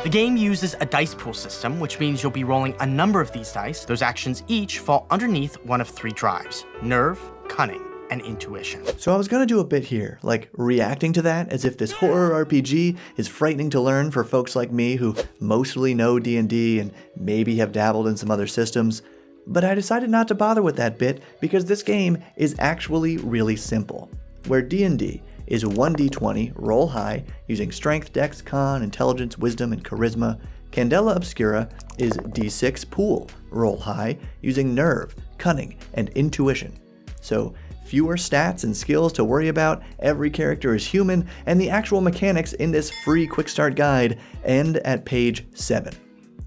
The game uses a dice pool system, which means you'll be rolling a number of these dice. Those actions each fall underneath one of 3 drives: nerve, cunning, and intuition. So I was gonna do a bit here, like reacting to that as if this horror RPG is frightening to learn for folks like me who mostly know D&D and maybe have dabbled in some other systems. But I decided not to bother with that bit because this game is actually really simple. Where D&D is 1d20, roll high, using strength, dex, con, intelligence, wisdom, and charisma, Candela Obscura is d6 pool, roll high, using nerve, cunning, and intuition. So fewer stats and skills to worry about, every character is human, and the actual mechanics in this free quick start guide end at page 7.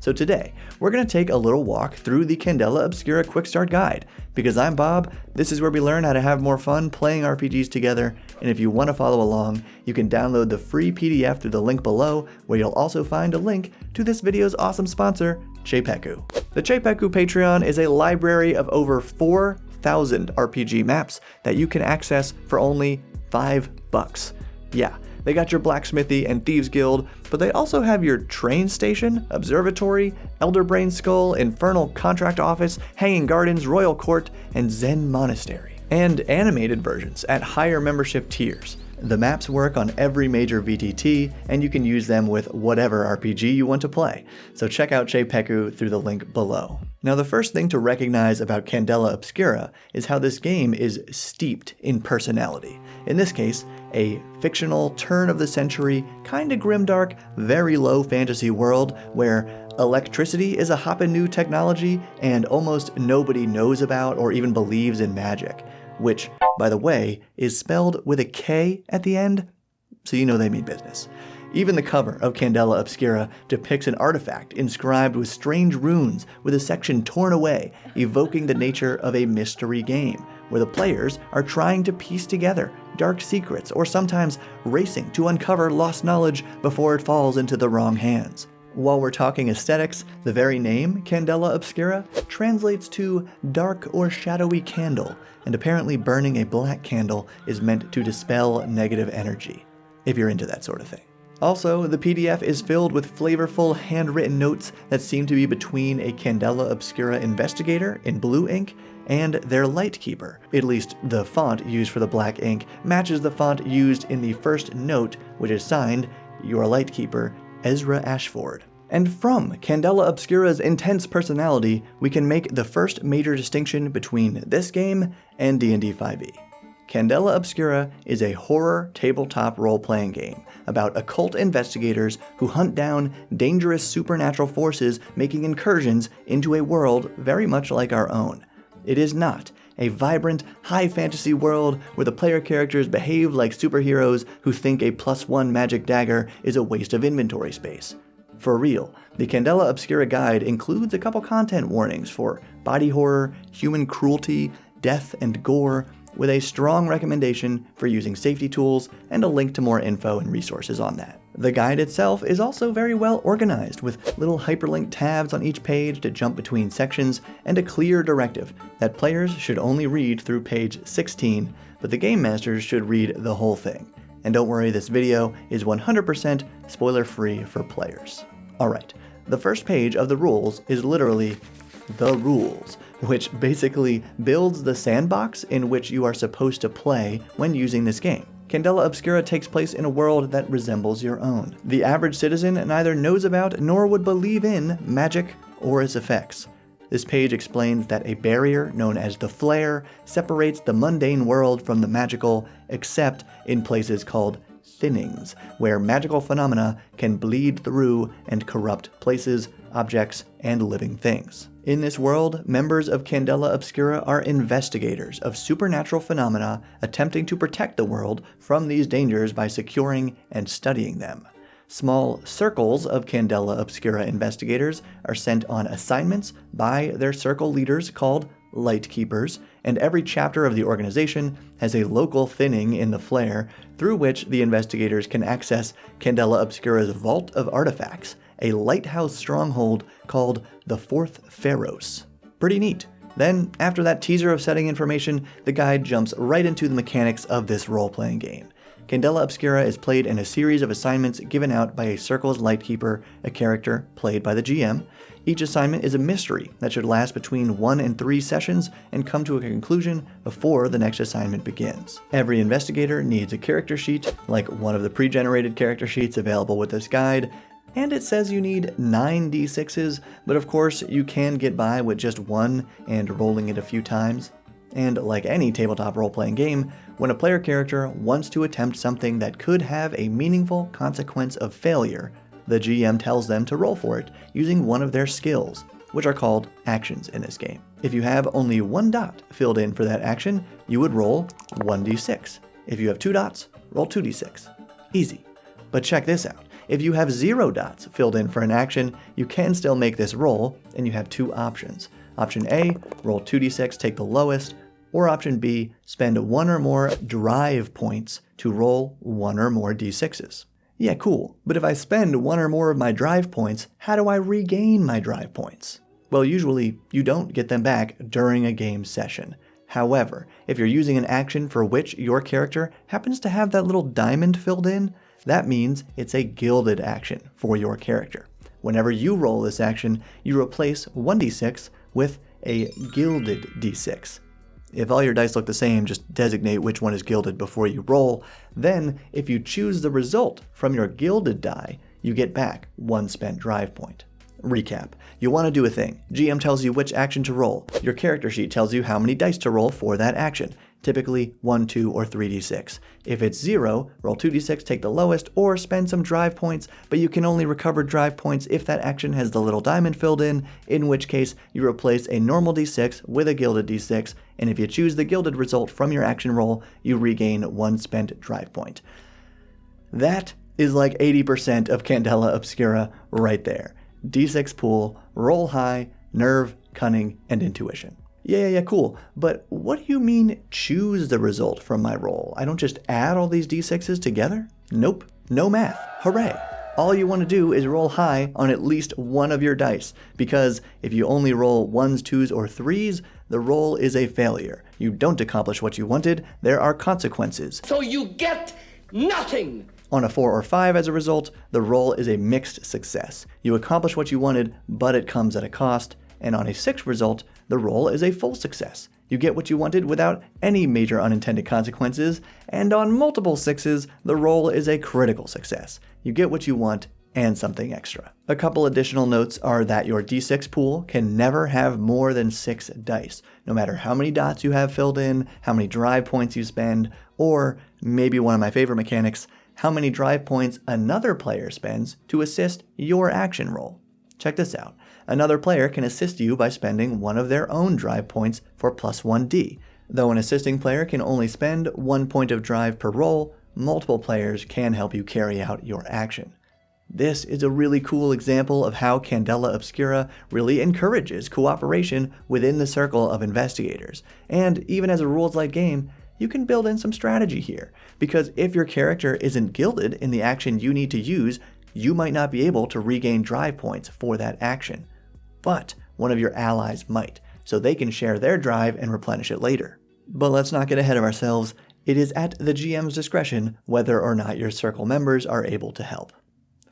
So today, we're going to take a little walk through the Candela Obscura Quick Start Guide. Because I'm Bob, this is where we learn how to have more fun playing RPGs together, and if you want to follow along, you can download the free PDF through the link below, where you'll also find a link to this video's awesome sponsor, Cheipeku. The Cheipeku Patreon is a library of over 4,000 RPG maps that you can access for only $5. Yeah. They got your Blacksmithy and Thieves Guild, but they also have your train station, observatory, Elderbrain Skull, Infernal Contract Office, Hanging Gardens, Royal Court, and Zen Monastery. And animated versions at higher membership tiers. The maps work on every major VTT, and you can use them with whatever RPG you want to play. So check out Cheipeku through the link below. Now the first thing to recognize about Candela Obscura is how this game is steeped in personality. In this case, a fictional turn-of-the-century, kinda grimdark, very low fantasy world where electricity is a hoppin' new technology and almost nobody knows about or even believes in magic. Which, by the way, is spelled with a K at the end, so you know they mean business. Even the cover of Candela Obscura depicts an artifact inscribed with strange runes with a section torn away, evoking the nature of a mystery game, where the players are trying to piece together dark secrets or sometimes racing to uncover lost knowledge before it falls into the wrong hands. While we're talking aesthetics, the very name, Candela Obscura, translates to dark or shadowy candle, and apparently burning a black candle is meant to dispel negative energy, if you're into that sort of thing. Also, the PDF is filled with flavorful handwritten notes that seem to be between a Candela Obscura investigator in blue ink and their Lightkeeper. At least the font used for the black ink matches the font used in the first note, which is signed, Your Lightkeeper, Ezra Ashford. And from Candela Obscura's intense personality, we can make the first major distinction between this game and D&D 5e. Candela Obscura is a horror tabletop role-playing game about occult investigators who hunt down dangerous supernatural forces making incursions into a world very much like our own. It is not a vibrant, high fantasy world where the player characters behave like superheroes who think a +1 magic dagger is a waste of inventory space. For real, the Candela Obscura guide includes a couple content warnings for body horror, human cruelty, death, and gore, with a strong recommendation for using safety tools and a link to more info and resources on that. The guide itself is also very well organized, with little hyperlink tabs on each page to jump between sections, and a clear directive that players should only read through page 16, but the game masters should read the whole thing. And don't worry, this video is 100% spoiler-free for players. Alright, the first page of the rules is literally the rules, which basically builds the sandbox in which you are supposed to play when using this game. Candela Obscura takes place in a world that resembles your own. The average citizen neither knows about nor would believe in magic or its effects. This page explains that a barrier known as the Flare separates the mundane world from the magical, except in places called thinnings, where magical phenomena can bleed through and corrupt places, objects, and living things. In this world, members of Candela Obscura are investigators of supernatural phenomena attempting to protect the world from these dangers by securing and studying them. Small circles of Candela Obscura investigators are sent on assignments by their circle leaders called Lightkeepers, and every chapter of the organization has a local thinning in the Flare through which the investigators can access Candela Obscura's Vault of Artifacts, a lighthouse stronghold called the Fourth Pharos. Pretty neat. Then, after that teaser of setting information, the guide jumps right into the mechanics of this role-playing game. Candela Obscura is played in a series of assignments given out by a Circle's Lightkeeper, a character played by the GM. Each assignment is a mystery that should last between 1 and 3 sessions and come to a conclusion before the next assignment begins. Every investigator needs a character sheet, like one of the pre-generated character sheets available with this guide, and it says you need 9 d6s, but of course you can get by with just 1 and rolling it a few times. And like any tabletop role-playing game, when a player character wants to attempt something that could have a meaningful consequence of failure, the GM tells them to roll for it using one of their skills, which are called actions in this game. If you have only 1 dot filled in for that action, you would roll 1d6. If you have 2 dots, roll 2d6. Easy. But check this out. If you have 0 dots filled in for an action, you can still make this roll, and you have 2 options. Option A, roll 2d6, take the lowest, or option B, spend 1 or more drive points to roll 1 or more d6s. Yeah, cool, but if I spend 1 or more of my drive points, how do I regain my drive points? Well, usually you don't get them back during a game session. However, if you're using an action for which your character happens to have that little diamond filled in, that means it's a gilded action for your character. Whenever you roll this action, you replace 1d6 with a gilded d6. If all your dice look the same, just designate which one is gilded before you roll. Then, if you choose the result from your gilded die, you get back 1 spent drive point. Recap. You want to do a thing. GM tells you which action to roll. Your character sheet tells you how many dice to roll for that action. Typically 1, 2, or 3d6. If it's 0, roll 2d6, take the lowest, or spend some drive points, but you can only recover drive points if that action has the little diamond filled in which case you replace a normal d6 with a gilded d6, and if you choose the gilded result from your action roll, you regain 1 spent drive point. That is like 80% of Candela Obscura right there. D6 pool, roll high, nerve, cunning, and intuition. Yeah, cool. But what do you mean choose the result from my roll? I don't just add all these d6s together? Nope. No math. Hooray. All you want to do is roll high on at least one of your dice, because if you only roll 1s, 2s, or 3s, the roll is a failure. You don't accomplish what you wanted, there are consequences. So you get nothing! On a 4 or 5 as a result, the roll is a mixed success. You accomplish what you wanted, but it comes at a cost. And on a 6 result, the roll is a full success. You get what you wanted without any major unintended consequences, and on multiple 6s, the roll is a critical success. You get what you want and something extra. A couple additional notes are that your d6 pool can never have more than 6 dice, no matter how many dots you have filled in, how many drive points you spend, or maybe one of my favorite mechanics, how many drive points another player spends to assist your action roll. Check this out. Another player can assist you by spending one of their own drive points for plus 1d. Though an assisting player can only spend 1 point of drive per roll, multiple players can help you carry out your action. This is a really cool example of how Candela Obscura really encourages cooperation within the circle of investigators. And even as a rules-light game, you can build in some strategy here, because if your character isn't gilded in the action you need to use, you might not be able to regain drive points for that action. But one of your allies might, so they can share their drive and replenish it later. But let's not get ahead of ourselves. It is at the GM's discretion whether or not your circle members are able to help.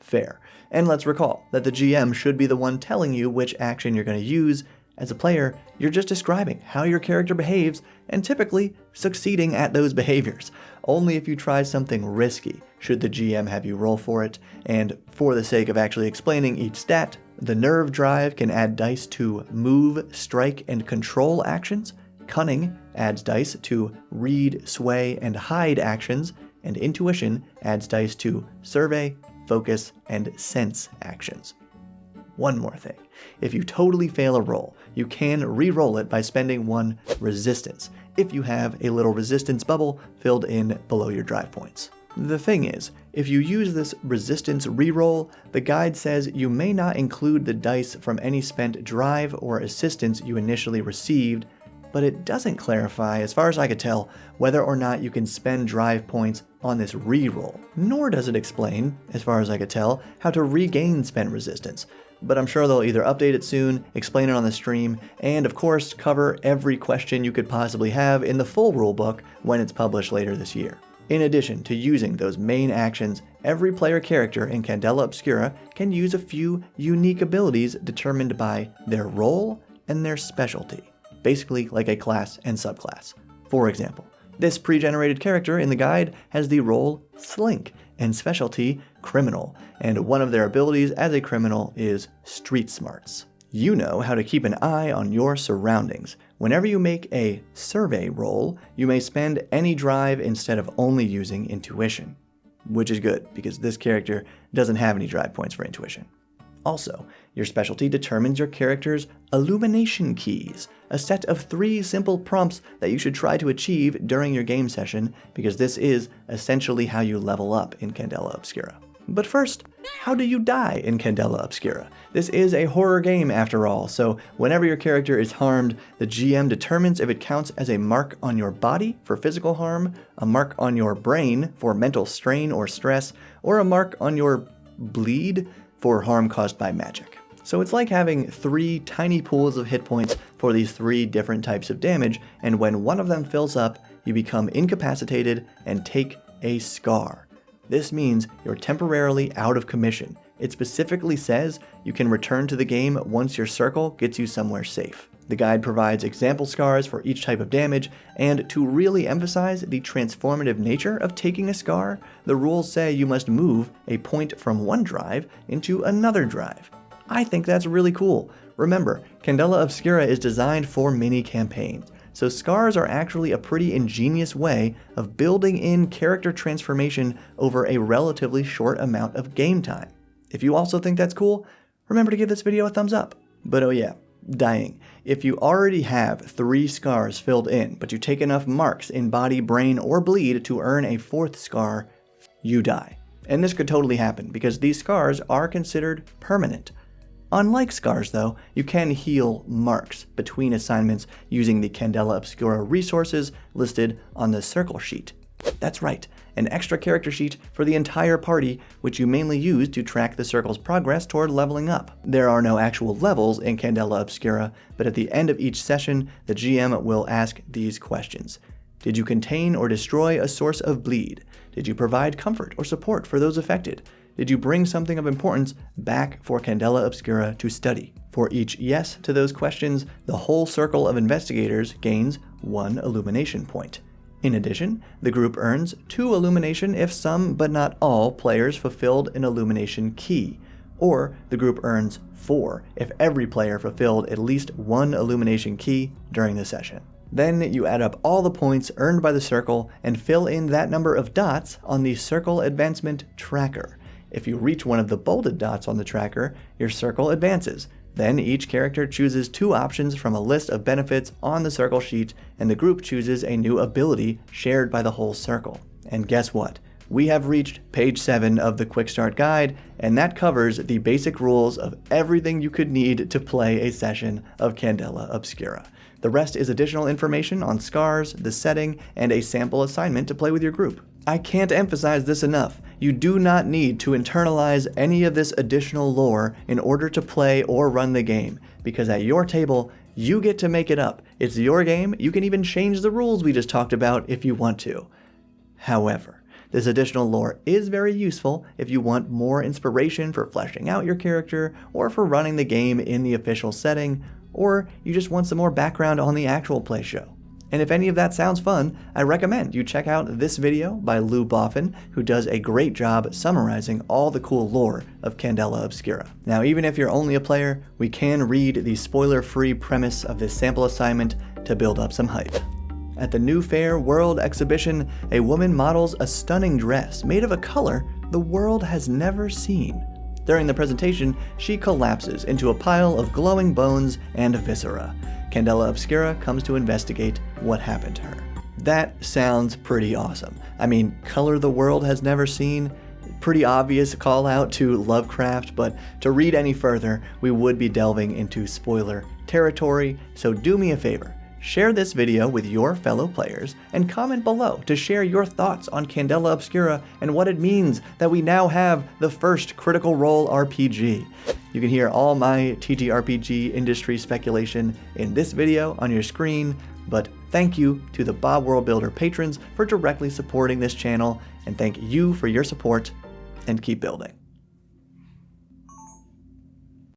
Fair. And let's recall that the GM should be the one telling you which action you're going to use. As a player, you're just describing how your character behaves and typically succeeding at those behaviors. Only if you try something risky should the GM have you roll for it, and for the sake of actually explaining each stat, the nerve drive can add dice to move, strike, and control actions. Cunning adds dice to read, sway, and hide actions, and intuition adds dice to survey, focus, and sense actions. One more thing. If you totally fail a roll, you can re-roll it by spending 1 resistance, if you have a little resistance bubble filled in below your drive points. The thing is, if you use this resistance re-roll, the guide says you may not include the dice from any spent drive or assistance you initially received, but it doesn't clarify, as far as I could tell, whether or not you can spend drive points on this re-roll. Nor does it explain, as far as I could tell, how to regain spent resistance. But I'm sure they'll either update it soon, explain it on the stream, and of course cover every question you could possibly have in the full rulebook when it's published later this year. In addition to using those main actions, every player character in Candela Obscura can use a few unique abilities determined by their role and their specialty, basically like a class and subclass. For example, this pre-generated character in the guide has the role Slink and specialty Criminal, and one of their abilities as a criminal is Street Smarts. You know how to keep an eye on your surroundings. Whenever you make a survey roll, you may spend any drive instead of only using intuition, which is good because this character doesn't have any drive points for intuition. Also, your specialty determines your character's illumination keys, a set of 3 simple prompts that you should try to achieve during your game session, because this is essentially how you level up in Candela Obscura. But first, how do you die in Candela Obscura? This is a horror game after all, so whenever your character is harmed, the GM determines if it counts as a mark on your body for physical harm, a mark on your brain for mental strain or stress, or a mark on your bleed for harm caused by magic. So it's like having 3 tiny pools of hit points for these 3 different types of damage, and when one of them fills up, you become incapacitated and take a scar. This means you're temporarily out of commission. It specifically says you can return to the game once your circle gets you somewhere safe. The guide provides example scars for each type of damage, and to really emphasize the transformative nature of taking a scar, the rules say you must move a point from one drive into another drive. I think that's really cool. Remember, Candela Obscura is designed for mini campaigns, so scars are actually a pretty ingenious way of building in character transformation over a relatively short amount of game time. If you also think that's cool, remember to give this video a thumbs up. But oh yeah, dying. If you already have 3 scars filled in, but you take enough marks in body, brain, or bleed to earn a 4th scar, you die. And this could totally happen because these scars are considered permanent. Unlike scars though, you can heal marks between assignments using the Candela Obscura resources listed on the circle sheet. That's right, an extra character sheet for the entire party, which you mainly use to track the circle's progress toward leveling up. There are no actual levels in Candela Obscura, but at the end of each session, the GM will ask these questions. Did you contain or destroy a source of bleed? Did you provide comfort or support for those affected? Did you bring something of importance back for Candela Obscura to study? For each yes to those questions, the whole circle of investigators gains 1 illumination point. In addition, the group earns 2 illumination if some but not all players fulfilled an illumination key, or the group earns 4 if every player fulfilled at least 1 illumination key during the session. Then you add up all the points earned by the circle and fill in that number of dots on the circle advancement tracker. If you reach one of the bolded dots on the tracker, your circle advances. Then each character chooses 2 options from a list of benefits on the circle sheet, and the group chooses a new ability shared by the whole circle. And guess what? We have reached page 7 of the Quick Start Guide, and that covers the basic rules of everything you could need to play a session of Candela Obscura. The rest is additional information on scars, the setting, and a sample assignment to play with your group. I can't emphasize this enough. You do not need to internalize any of this additional lore in order to play or run the game, because at your table, you get to make it up. It's your game. You can even change the rules we just talked about if you want to. However, this additional lore is very useful if you want more inspiration for fleshing out your character, or for running the game in the official setting, or you just want some more background on the actual play show. And if any of that sounds fun, I recommend you check out this video by Lou Boffin, who does a great job summarizing all the cool lore of Candela Obscura. Now, even if you're only a player, we can read the spoiler-free premise of this sample assignment to build up some hype. At the New Fair World exhibition, a woman models a stunning dress made of a color the world has never seen. During the presentation, she collapses into a pile of glowing bones and viscera. Candela Obscura comes to investigate what happened to her. That sounds pretty awesome. I mean, color the world has never seen? Pretty obvious call out to Lovecraft, but to read any further, we would be delving into spoiler territory, so do me a favor. Share this video with your fellow players and comment below to share your thoughts on Candela Obscura and what it means that we now have the first Critical Role RPG. You can hear all my TTRPG industry speculation in this video on your screen, but Thank you to the Bob World Builder patrons for directly supporting this channel, and thank you for your support, and keep building.